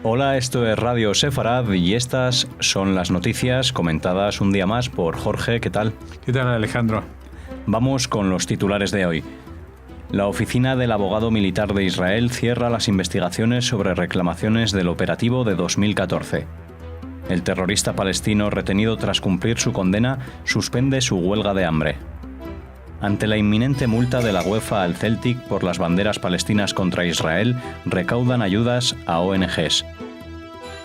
Hola, esto es Radio Sefarad y estas son las noticias comentadas un día más por Jorge. ¿Qué tal? ¿Qué tal, Alejandro? Vamos con los titulares de hoy. La oficina del abogado militar de Israel cierra las investigaciones sobre reclamaciones del operativo de 2014. El terrorista palestino retenido tras cumplir su condena suspende su huelga de hambre. Ante la inminente multa de la UEFA al Celtic por las banderas palestinas contra Israel, recaudan ayudas a ONGs.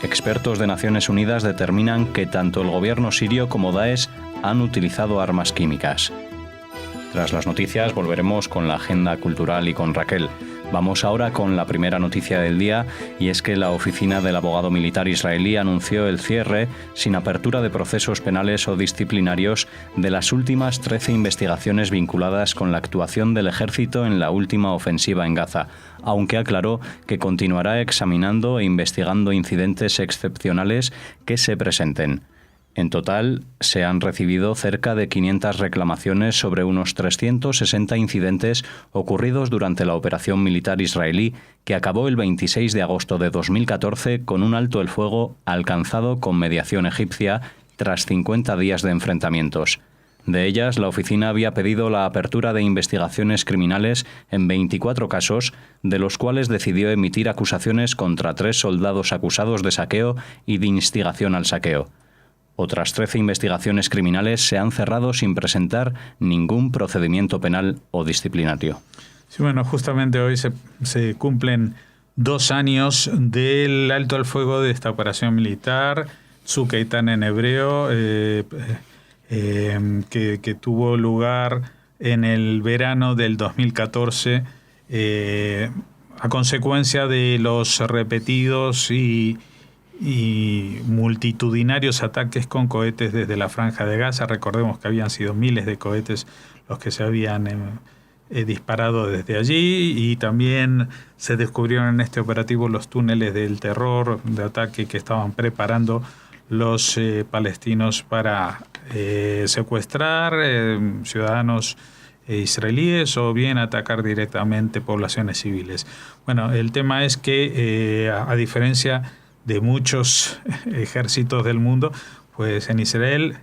Expertos de Naciones Unidas determinan que tanto el gobierno sirio como Daesh han utilizado armas químicas. Tras las noticias volveremos con la agenda cultural y con Raquel. Vamos ahora con la primera noticia del día, y es que la oficina del abogado militar israelí anunció el cierre, sin apertura de procesos penales o disciplinarios, de las últimas 13 investigaciones vinculadas con la actuación del ejército en la última ofensiva en Gaza, aunque aclaró que continuará examinando e investigando incidentes excepcionales que se presenten. En total, se han recibido cerca de 500 reclamaciones sobre unos 360 incidentes ocurridos durante la operación militar israelí, que acabó el 26 de agosto de 2014 con un alto el fuego alcanzado con mediación egipcia tras 50 días de enfrentamientos. De ellas, la oficina había pedido la apertura de investigaciones criminales en 24 casos, de los cuales decidió emitir acusaciones contra 3 soldados acusados de saqueo y de instigación al saqueo. Otras 13 investigaciones criminales se han cerrado sin presentar ningún procedimiento penal o disciplinario. Sí, bueno, justamente hoy se cumplen 2 años del alto al fuego de esta operación militar, Tzuk Eitan en hebreo, que tuvo lugar en el verano del 2014 a consecuencia de los repetidos y multitudinarios ataques con cohetes desde la Franja de Gaza. Recordemos que habían sido miles de cohetes los que se habían disparado desde allí, y también se descubrieron en este operativo los túneles del terror de ataque que estaban preparando los palestinos para secuestrar ciudadanos israelíes o bien atacar directamente poblaciones civiles. Bueno, el tema es que a diferencia de muchos ejércitos del mundo, pues en Israel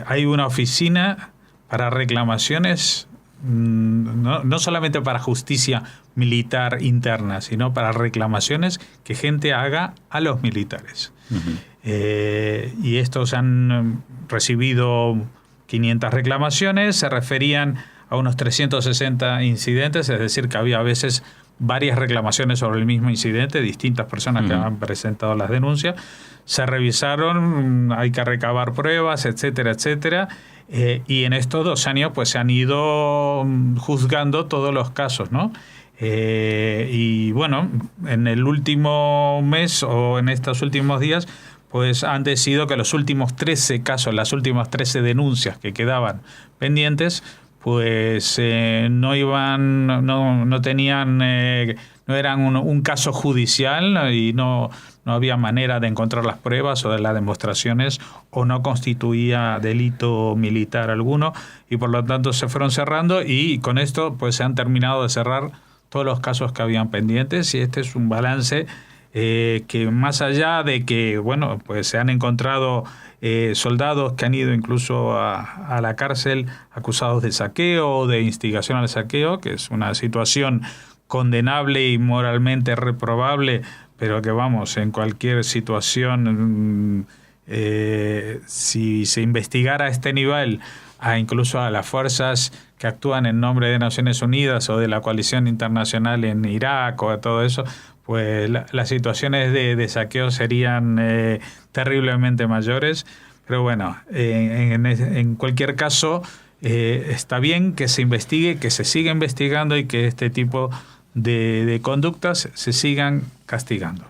hay una oficina para reclamaciones, no solamente para justicia militar interna, sino para reclamaciones que gente haga a los militares. Uh-huh. Y estos han recibido 500 reclamaciones, se referían a unos 360 incidentes, es decir, que había a veces varias reclamaciones sobre el mismo incidente, distintas personas que han presentado las denuncias. Se revisaron, hay que recabar pruebas, etcétera, etcétera. Y en estos 2 años pues se han ido juzgando todos los casos, ¿no? Y bueno, en el último mes o en estos últimos días, pues han decidido que los últimos 13 casos, las últimas 13 denuncias que quedaban pendientes, pues no eran un caso judicial y no había manera de encontrar las pruebas o de las demostraciones, o no constituía delito militar alguno, y por lo tanto se fueron cerrando, y con esto pues se han terminado de cerrar todos los casos que habían pendientes. Y este es un balance que, más allá de que bueno, pues se han encontrado soldados que han ido incluso a la cárcel acusados de saqueo o de instigación al saqueo, que es una situación condenable y moralmente reprobable, pero que vamos, en cualquier situación, si se investigara a este nivel, incluso a las fuerzas que actúan en nombre de Naciones Unidas o de la coalición internacional en Irak o todo eso, pues las situaciones de saqueo serían terriblemente mayores. Pero bueno, en cualquier caso, está bien que se investigue, que se siga investigando y que este tipo de conductas se sigan castigando.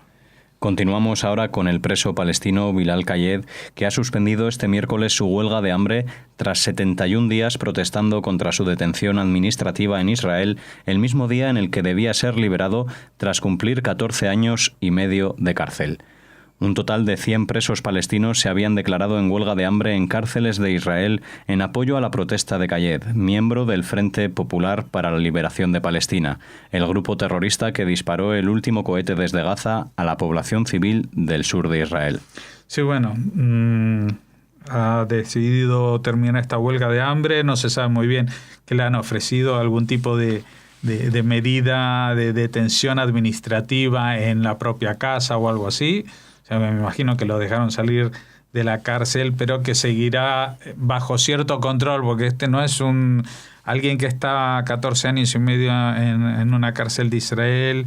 Continuamos ahora con el preso palestino Bilal Kayed, que ha suspendido este miércoles su huelga de hambre tras 71 días protestando contra su detención administrativa en Israel, el mismo día en el que debía ser liberado tras cumplir 14 años y medio de cárcel. Un total de 100 presos palestinos se habían declarado en huelga de hambre en cárceles de Israel en apoyo a la protesta de Kayed, miembro del Frente Popular para la Liberación de Palestina, el grupo terrorista que disparó el último cohete desde Gaza a la población civil del sur de Israel. Sí, bueno, ha decidido terminar esta huelga de hambre. No se sabe muy bien que le han ofrecido algún tipo de medida de detención administrativa en la propia casa o algo así. O sea, me imagino que lo dejaron salir de la cárcel, pero que seguirá bajo cierto control, porque este no es alguien que está 14 años y medio en una cárcel de Israel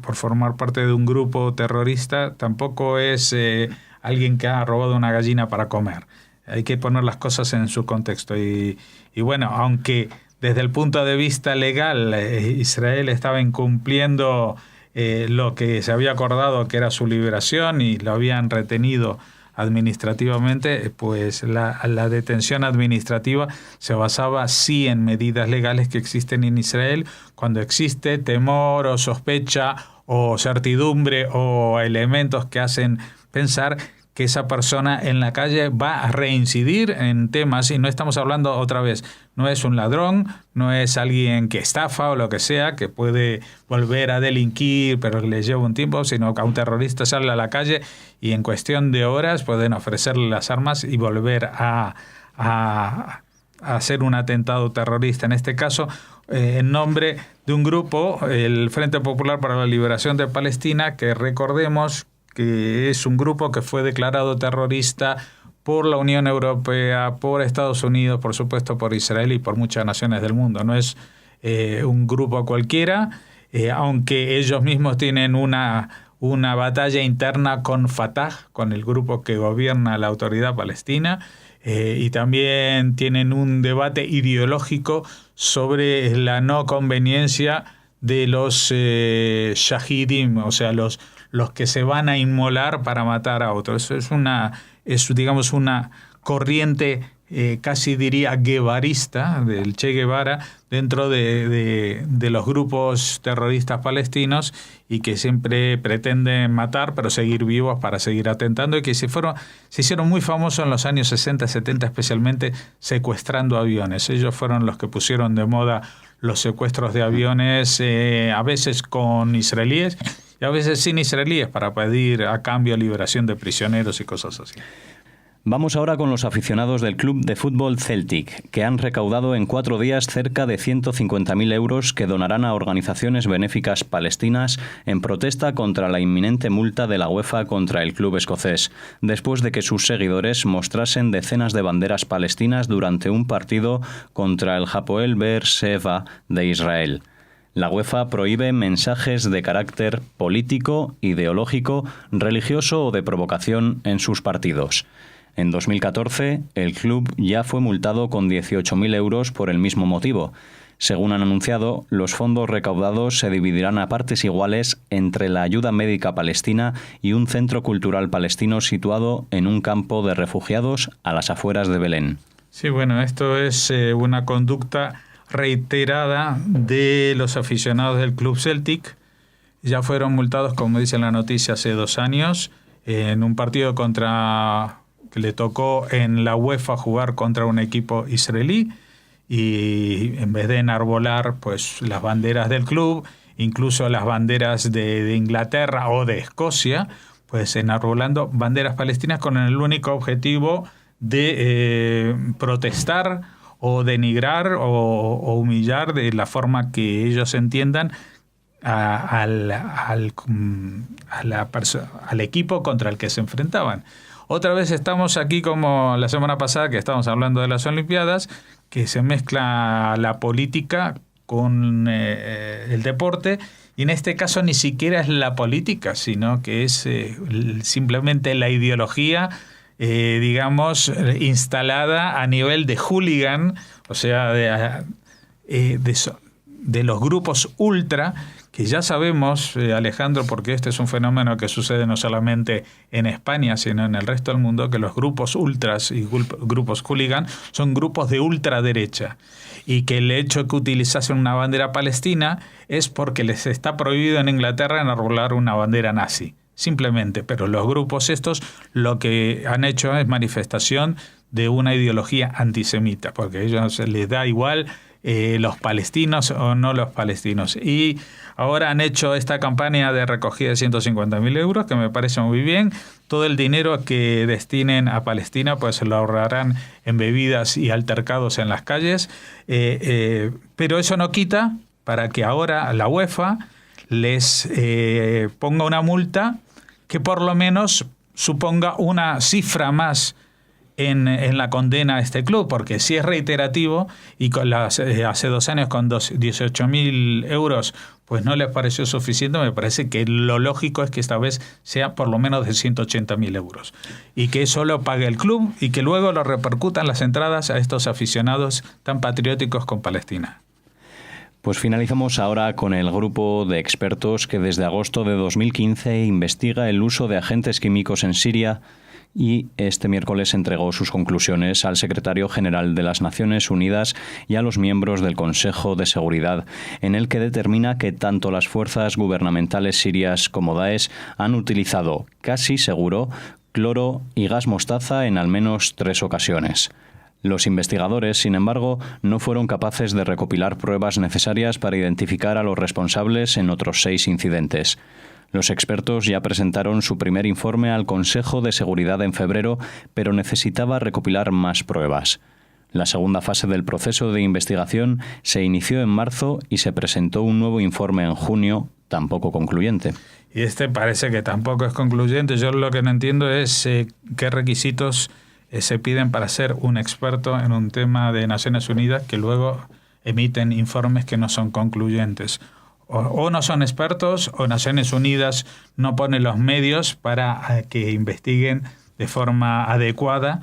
por formar parte de un grupo terrorista. Tampoco es alguien que ha robado una gallina para comer. Hay que poner las cosas en su contexto. Y bueno, aunque desde el punto de vista legal Israel estaba incumpliendo lo que se había acordado que era su liberación y lo habían retenido administrativamente, pues la detención administrativa se basaba sí en medidas legales que existen en Israel cuando existe temor o sospecha o certidumbre o elementos que hacen pensar que esa persona en la calle va a reincidir en temas, y no estamos hablando otra vez, no es un ladrón, no es alguien que estafa o lo que sea, que puede volver a delinquir, pero que le lleva un tiempo, sino que a un terrorista sale a la calle y en cuestión de horas pueden ofrecerle las armas y volver a hacer un atentado terrorista. En este caso, en nombre de un grupo, el Frente Popular para la Liberación de Palestina, que recordemos que es un grupo que fue declarado terrorista por la Unión Europea, por Estados Unidos, por supuesto por Israel y por muchas naciones del mundo. No es un grupo cualquiera, aunque ellos mismos tienen una batalla interna con Fatah, con el grupo que gobierna la autoridad palestina, y también tienen un debate ideológico sobre la no conveniencia de los shahidim, o sea, los que se van a inmolar para matar a otros. Es digamos una corriente casi diría guevarista del Che Guevara dentro de los grupos terroristas palestinos, y que siempre pretenden matar pero seguir vivos para seguir atentando, y que se hicieron muy famosos en los años 60, 70, especialmente secuestrando aviones. Ellos fueron los que pusieron de moda los secuestros de aviones, a veces con israelíes y a veces sin israelíes, para pedir a cambio liberación de prisioneros y cosas así. Vamos ahora con los aficionados del club de fútbol Celtic, que han recaudado en 4 días cerca de 150.000 euros que donarán a organizaciones benéficas palestinas en protesta contra la inminente multa de la UEFA contra el club escocés, después de que sus seguidores mostrasen decenas de banderas palestinas durante un partido contra el Hapoel Be'er Sheva de Israel. La UEFA prohíbe mensajes de carácter político, ideológico, religioso o de provocación en sus partidos. En 2014, el club ya fue multado con 18.000 euros por el mismo motivo. Según han anunciado, los fondos recaudados se dividirán a partes iguales entre la ayuda médica palestina y un centro cultural palestino situado en un campo de refugiados a las afueras de Belén. Sí, bueno, esto es una conducta reiterada de los aficionados del Club Celtic. Ya fueron multados, como dice la noticia, hace 2 años, en un partido que le tocó en la UEFA jugar contra un equipo israelí, y en vez de enarbolar pues las banderas del club, incluso las banderas de Inglaterra o de Escocia, pues enarbolando banderas palestinas con el único objetivo de protestar o denigrar o humillar de la forma que ellos entiendan al equipo contra el que se enfrentaban. Otra vez estamos aquí como la semana pasada, que estábamos hablando de las Olimpiadas, que se mezcla la política con el deporte, y en este caso ni siquiera es la política, sino que es simplemente la ideología, digamos, instalada a nivel de hooligan, o sea, de los grupos ultra, que ya sabemos, Alejandro, porque este es un fenómeno que sucede no solamente en España, sino en el resto del mundo, que los grupos ultras y grupos hooligan son grupos de ultraderecha, y que el hecho de que utilizasen una bandera palestina es porque les está prohibido en Inglaterra enarbolar una bandera nazi. simplemente, pero los grupos estos lo que han hecho es manifestación de una ideología antisemita, porque a ellos les da igual los palestinos o no los palestinos. Y ahora han hecho esta campaña de recogida de 150.000 euros, que me parece muy bien. Todo el dinero que destinen a Palestina pues se lo ahorrarán en bebidas y altercados en las calles. Pero eso no quita para que ahora la UEFA les ponga una multa que por lo menos suponga una cifra más en la condena a este club, porque si es reiterativo y hace 2 años con 18.000 euros pues no les pareció suficiente, me parece que lo lógico es que esta vez sea por lo menos de 180.000 euros y que eso lo pague el club y que luego lo repercutan las entradas a estos aficionados tan patrióticos con Palestina. Pues finalizamos ahora con el grupo de expertos que desde agosto de 2015 investiga el uso de agentes químicos en Siria y este miércoles entregó sus conclusiones al secretario general de las Naciones Unidas y a los miembros del Consejo de Seguridad, en el que determina que tanto las fuerzas gubernamentales sirias como Daesh han utilizado, casi seguro, cloro y gas mostaza en al menos 3 ocasiones. Los investigadores, sin embargo, no fueron capaces de recopilar pruebas necesarias para identificar a los responsables en otros 6 incidentes. Los expertos ya presentaron su primer informe al Consejo de Seguridad en febrero, pero necesitaba recopilar más pruebas. La segunda fase del proceso de investigación se inició en marzo y se presentó un nuevo informe en junio, tampoco concluyente. Y este parece que tampoco es concluyente. Yo lo que no entiendo es qué requisitos se piden para ser un experto en un tema de Naciones Unidas que luego emiten informes que no son concluyentes. O no son expertos o Naciones Unidas no pone los medios para que investiguen de forma adecuada,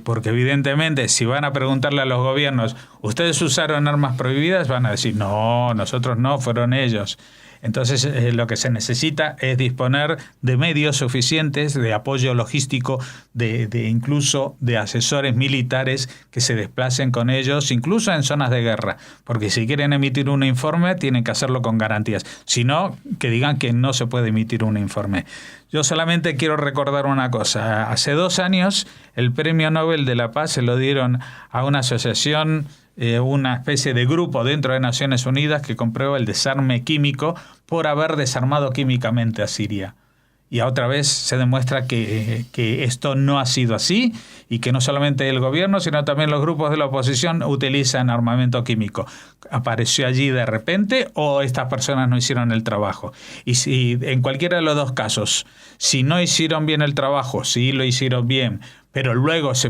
porque evidentemente si van a preguntarle a los gobiernos, ¿ustedes usaron armas prohibidas? Van a decir, no, nosotros no, fueron ellos. Entonces lo que se necesita es disponer de medios suficientes, de apoyo logístico, de incluso de asesores militares que se desplacen con ellos, incluso en zonas de guerra, porque si quieren emitir un informe tienen que hacerlo con garantías, si no, que digan que no se puede emitir un informe. Yo solamente quiero recordar una cosa, hace 2 años el Premio Nobel de la Paz se lo dieron a una asociación, una especie de grupo dentro de Naciones Unidas que comprueba el desarme químico por haber desarmado químicamente a Siria. Y otra vez se demuestra que esto no ha sido así y que no solamente el gobierno, sino también los grupos de la oposición utilizan armamento químico. ¿Apareció allí de repente o estas personas no hicieron el trabajo? Y si en cualquiera de los 2 casos, si no hicieron bien el trabajo, si lo hicieron bien, pero luego se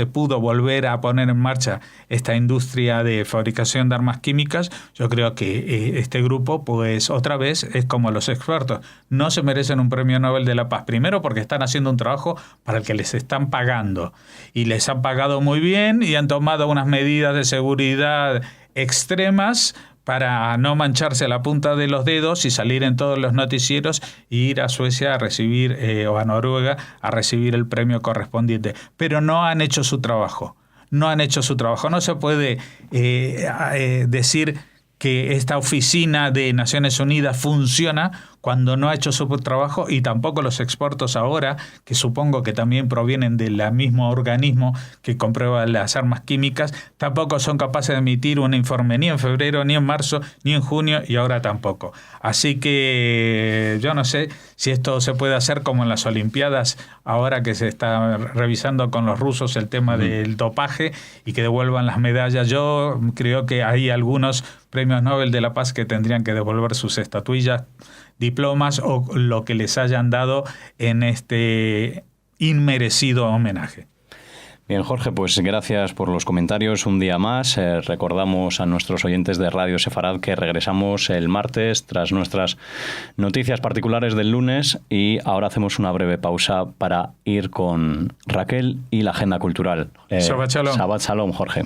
pudo volver a poner en marcha esta industria de fabricación de armas químicas, yo creo que este grupo, pues otra vez, es como los expertos. No se merecen un premio Nobel de la Paz. Primero porque están haciendo un trabajo para el que les están pagando. Y les han pagado muy bien y han tomado unas medidas de seguridad extremas para no mancharse la punta de los dedos y salir en todos los noticieros e ir a Suecia a recibir o a Noruega a recibir el premio correspondiente. Pero no han hecho su trabajo. No han hecho su trabajo. No se puede decir que esta oficina de Naciones Unidas funciona cuando no ha hecho su trabajo, y tampoco los expertos ahora, que supongo que también provienen del mismo organismo que comprueba las armas químicas, tampoco son capaces de emitir un informe ni en febrero, ni en marzo, ni en junio, y ahora tampoco. Así que yo no sé si esto se puede hacer como en las Olimpiadas, ahora que se está revisando con los rusos el tema del dopaje y que devuelvan las medallas. Yo creo que hay algunos premios Nobel de la Paz que tendrían que devolver sus estatuillas, diplomas o lo que les hayan dado en este inmerecido homenaje. Bien, Jorge, pues gracias por los comentarios un día más. Recordamos a nuestros oyentes de Radio Sefarad que regresamos el martes tras nuestras noticias particulares del lunes, y ahora hacemos una breve pausa para ir con Raquel y la agenda cultural. Shabbat Shalom. Shabbat Shalom, Jorge.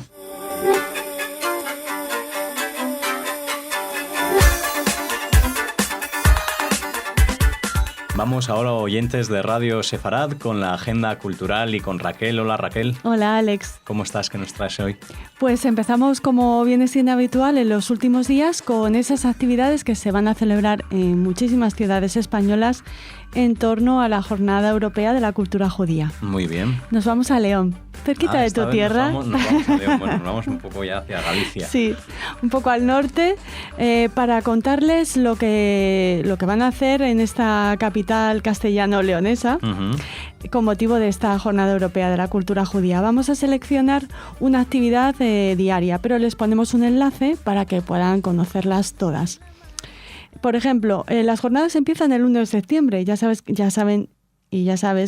Vamos ahora, oyentes de Radio Sefarad, con la agenda cultural y con Raquel. Hola, Raquel. Hola, Alex. ¿Cómo estás? ¿Qué nos traes hoy? Pues empezamos, como viene siendo habitual en los últimos días, con esas actividades que se van a celebrar en muchísimas ciudades españolas en torno a la Jornada Europea de la Cultura Judía. Muy bien. Nos vamos a León, cerquita de tu tierra. Nos vamos a León. Bueno, nos vamos un poco ya hacia Galicia. Sí, un poco al norte, para contarles lo que van a hacer en esta capital castellano-leonesa. Con motivo de esta Jornada Europea de la Cultura Judía. Vamos a seleccionar una actividad diaria, pero les ponemos un enlace para que puedan conocerlas todas. Por ejemplo, las jornadas empiezan el 1 de septiembre. Ya sabes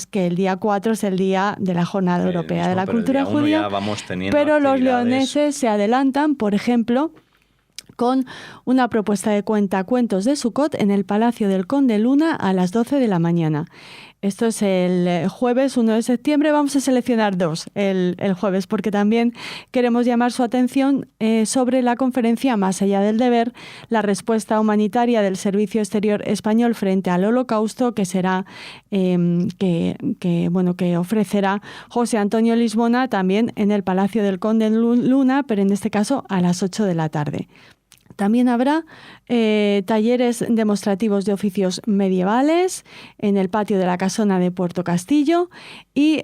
que el día 4 es el día de la Jornada Europea de la Cultura Judía. Pero los leoneses se adelantan, por ejemplo, con una propuesta de cuentacuentos de Sukkot en el Palacio del Conde Luna a las 12 de la mañana. Esto es el jueves 1 de septiembre. Vamos a seleccionar dos el jueves porque también queremos llamar su atención sobre la conferencia Más allá del deber, la respuesta humanitaria del Servicio Exterior Español frente al Holocausto, que será que ofrecerá José Antonio Lisbona también en el Palacio del Conde Luna, pero en este caso a las 8 de la tarde. También habrá talleres demostrativos de oficios medievales en el patio de la Casona de Puerto Castillo y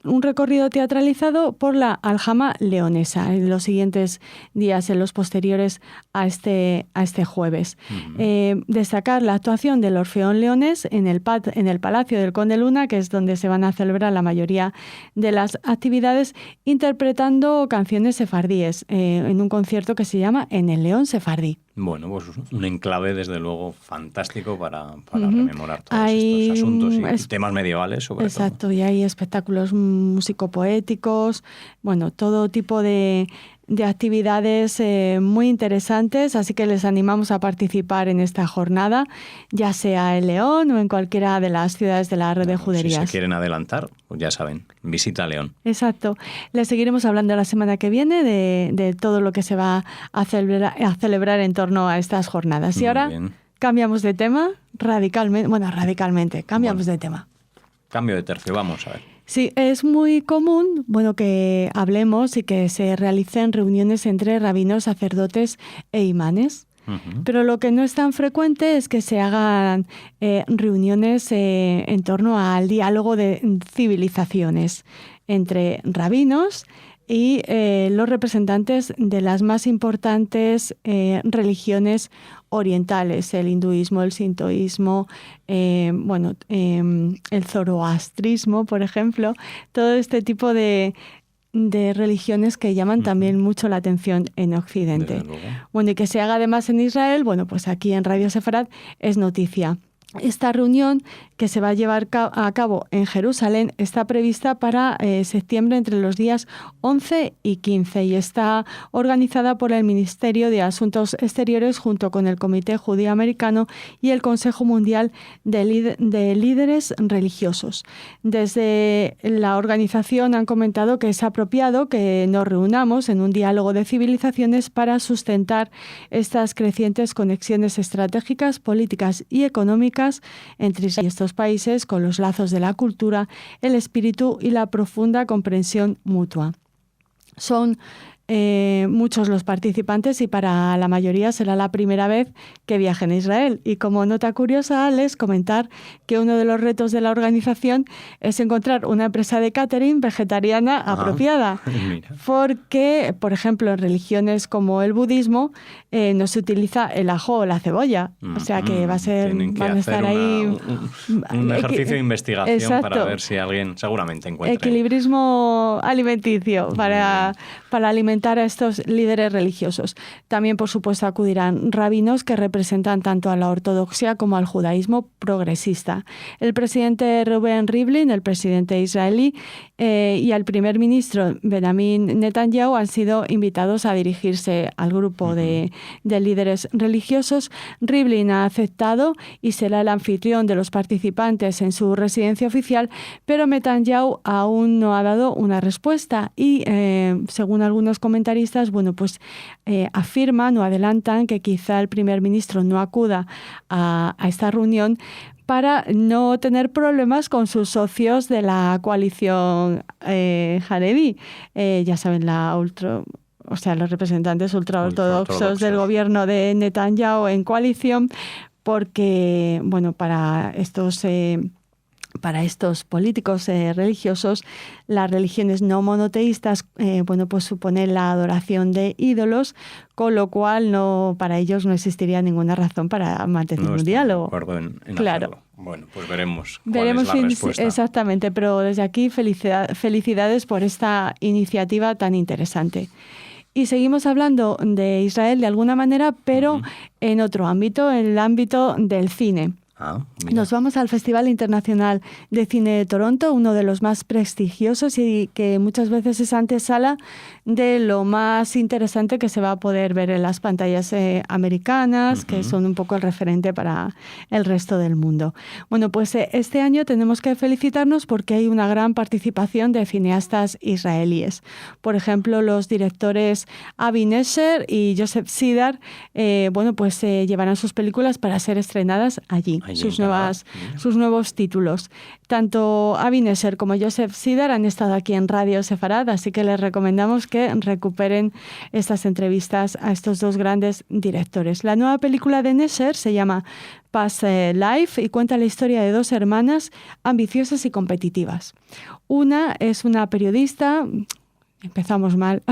un recorrido teatralizado por la Aljama leonesa en los siguientes días, en los posteriores a este jueves. Destacar la actuación del Orfeón Leonés en el Palacio del Conde Luna, que es donde se van a celebrar la mayoría de las actividades, interpretando canciones sefardíes en un concierto que se llama En el León Sefardí. Bueno, pues un enclave, desde luego, fantástico para rememorar todos estos asuntos y temas medievales, sobre todo. Exacto, y hay espectáculos músico-poéticos, bueno, todo tipo de actividades muy interesantes, así que les animamos a participar en esta jornada, ya sea en León o en cualquiera de las ciudades de la red de juderías. Si se quieren adelantar, pues ya saben, visita León. Exacto. Les seguiremos hablando la semana que viene de todo lo que se va a celebrar en torno a estas jornadas. Y ahora cambiamos de tema radicalmente, cambiamos de tema. Cambio de tercio, vamos a ver. Sí, es muy común, que hablemos y que se realicen reuniones entre rabinos, sacerdotes e imanes. Pero lo que no es tan frecuente es que se hagan reuniones en torno al diálogo de civilizaciones entre rabinos y los representantes de las más importantes religiones orientales, el hinduismo, el sintoísmo, el zoroastrismo, por ejemplo, todo este tipo de religiones que llaman también mucho la atención en Occidente. Bueno, y que se haga además en Israel, pues aquí en Radio Sefarad es noticia. Esta reunión, que se va a llevar a cabo en Jerusalén, está prevista para septiembre entre los días 11 y 15 y está organizada por el Ministerio de Asuntos Exteriores junto con el Comité Judío Americano y el Consejo Mundial de Líderes Religiosos. Desde la organización han comentado que es apropiado que nos reunamos en un diálogo de civilizaciones para sustentar estas crecientes conexiones estratégicas, políticas y económicas entre estos países con los lazos de la cultura, el espíritu y la profunda comprensión mutua. Son muchos los participantes y para la mayoría será la primera vez que viajen a Israel. Y como nota curiosa, les comentar que uno de los retos de la organización es encontrar una empresa de catering vegetariana apropiada. Mira. Porque, por ejemplo, en religiones como el budismo no se utiliza el ajo o la cebolla. O sea que van a estar ahí un ejercicio de investigación. Exacto. Para ver si alguien seguramente encuentra. Equilibrismo alimenticio para alimentar a estos líderes religiosos. También, por supuesto, acudirán rabinos que representan tanto a la ortodoxia como al judaísmo progresista. El presidente Reuven Rivlin, el presidente israelí, y el primer ministro Benjamin Netanyahu han sido invitados a dirigirse al grupo de líderes religiosos. Rivlin ha aceptado y será el anfitrión de los participantes en su residencia oficial, pero Netanyahu aún no ha dado una respuesta y, según algunos comentaristas, afirman o adelantan que quizá el primer ministro no acuda a esta reunión para no tener problemas con sus socios de la coalición Haredi. Ya saben, los representantes ultraortodoxos del gobierno de Netanyahu en coalición, porque, bueno, para estos políticos religiosos, las religiones no monoteístas, pues suponen la adoración de ídolos, con lo cual para ellos no existiría ninguna razón para mantener un diálogo. No estoy de acuerdo en claro. hacerlo. Bueno, pues veremos cuál es la respuesta. Exactamente, pero desde aquí felicidades por esta iniciativa tan interesante. Y seguimos hablando de Israel de alguna manera, pero en otro ámbito, en el ámbito del cine. Nos vamos al Festival Internacional de Cine de Toronto, uno de los más prestigiosos y que muchas veces es antesala de lo más interesante que se va a poder ver en las pantallas americanas, que son un poco el referente para el resto del mundo. Bueno, pues este año tenemos que felicitarnos porque hay una gran participación de cineastas israelíes. Por ejemplo, los directores Avi Nesher y Joseph Sidar, llevarán sus películas para ser estrenadas allí. Sus nuevos títulos. Tanto Avi Nesher como Joseph Sidar han estado aquí en Radio Sefarad, así que les recomendamos que recuperen estas entrevistas a estos dos grandes directores. La nueva película de Nesher se llama Past Life y cuenta la historia de dos hermanas ambiciosas y competitivas. Una es una periodista, empezamos mal,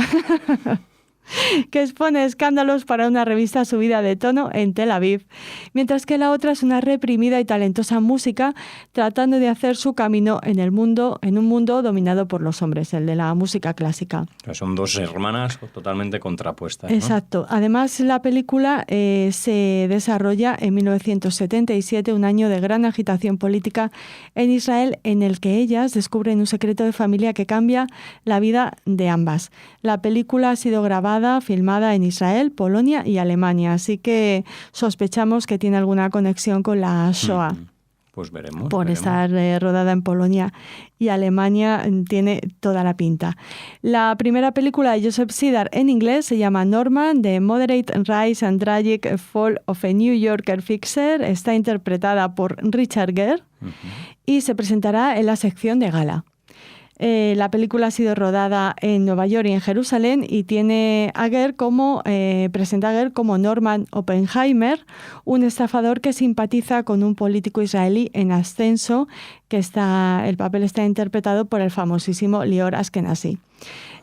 que expone escándalos para una revista subida de tono en Tel Aviv, mientras que la otra es una reprimida y talentosa música tratando de hacer su camino en un mundo dominado por los hombres, el de la música clásica. Son dos hermanas totalmente contrapuestas, ¿no? Exacto. Además, la película se desarrolla en 1977, un año de gran agitación política en Israel, en el que ellas descubren un secreto de familia que cambia la vida de ambas. La película ha sido filmada en Israel, Polonia y Alemania, así que sospechamos que tiene alguna conexión con la Shoah. Pues veremos. Estar rodada en Polonia y Alemania, tiene toda la pinta. La primera película de Joseph Sidar en inglés se llama Norman, The Moderate Rise and Tragic Fall of a New Yorker Fixer. Está interpretada por Richard Gere y se presentará en la sección de gala. La película ha sido rodada en Nueva York y en Jerusalén y tiene presenta a Gere como Norman Oppenheimer, un estafador que simpatiza con un político israelí en ascenso, el papel está interpretado por el famosísimo Lior Ashkenazi.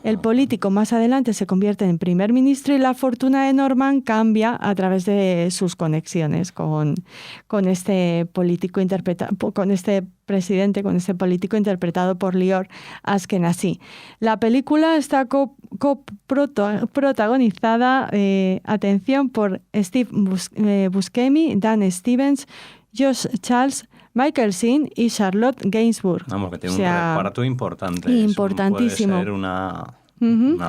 El político más adelante se convierte en primer ministro y la fortuna de Norman cambia a través de sus conexiones con este político con este político interpretado por Lior Ashkenazi. La película está protagonizada, atención, por Steve Buscemi, Dan Stevens, Josh Charles, Michael Sheen y Charlotte Gainsbourg. Vamos, que tiene un reparto importante. Importantísimo. Puede ser una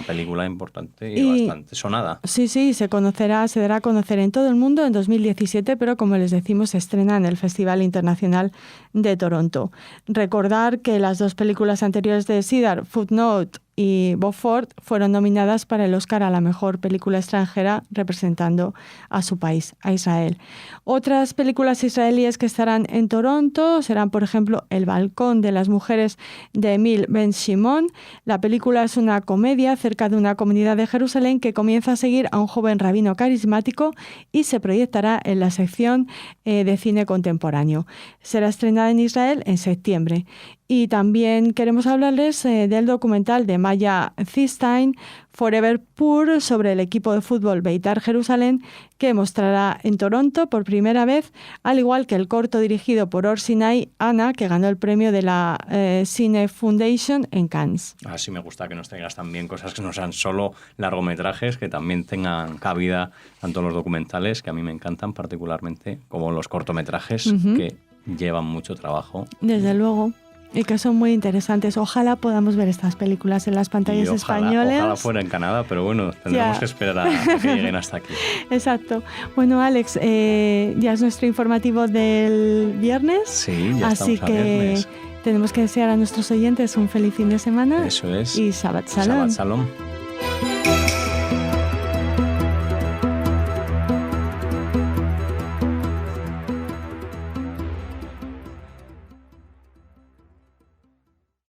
película importante y bastante sonada. Sí, se dará a conocer en todo el mundo en 2017, pero como les decimos, se estrena en el Festival Internacional de Toronto. Recordar que las dos películas anteriores de Sidar, Footnote y Beaufort, fueron nominadas para el Oscar a la mejor película extranjera representando a su país, a Israel. Otras películas israelíes que estarán en Toronto serán, por ejemplo, El balcón de las mujeres de Emil Ben-Shimon. La película es una comedia acerca de una comunidad de Jerusalén que comienza a seguir a un joven rabino carismático y se proyectará en la sección de cine contemporáneo. Será estrenada en Israel en septiembre. Y también queremos hablarles del documental de Maya Zistein, Forever Poor, sobre el equipo de fútbol Beitar Jerusalén, que mostrará en Toronto por primera vez, al igual que el corto dirigido por Or Sinai, Ana, que ganó el premio de la Cine Foundation en Cannes. Así me gusta que nos traigas también cosas que no sean solo largometrajes, que también tengan cabida tanto los documentales, que a mí me encantan particularmente, como los cortometrajes, que llevan mucho trabajo. Desde luego. Y que son muy interesantes. Ojalá podamos ver estas películas en las pantallas españolas. Ojalá fuera en Canadá, pero bueno, tendremos que esperar a que lleguen hasta aquí. Exacto. Bueno, Alex, ya es nuestro informativo del viernes. Sí, ya así estamos a viernes. Tenemos que desear a nuestros oyentes un feliz fin de semana. Eso es. Y Shabbat Shalom. Shabbat Shalom.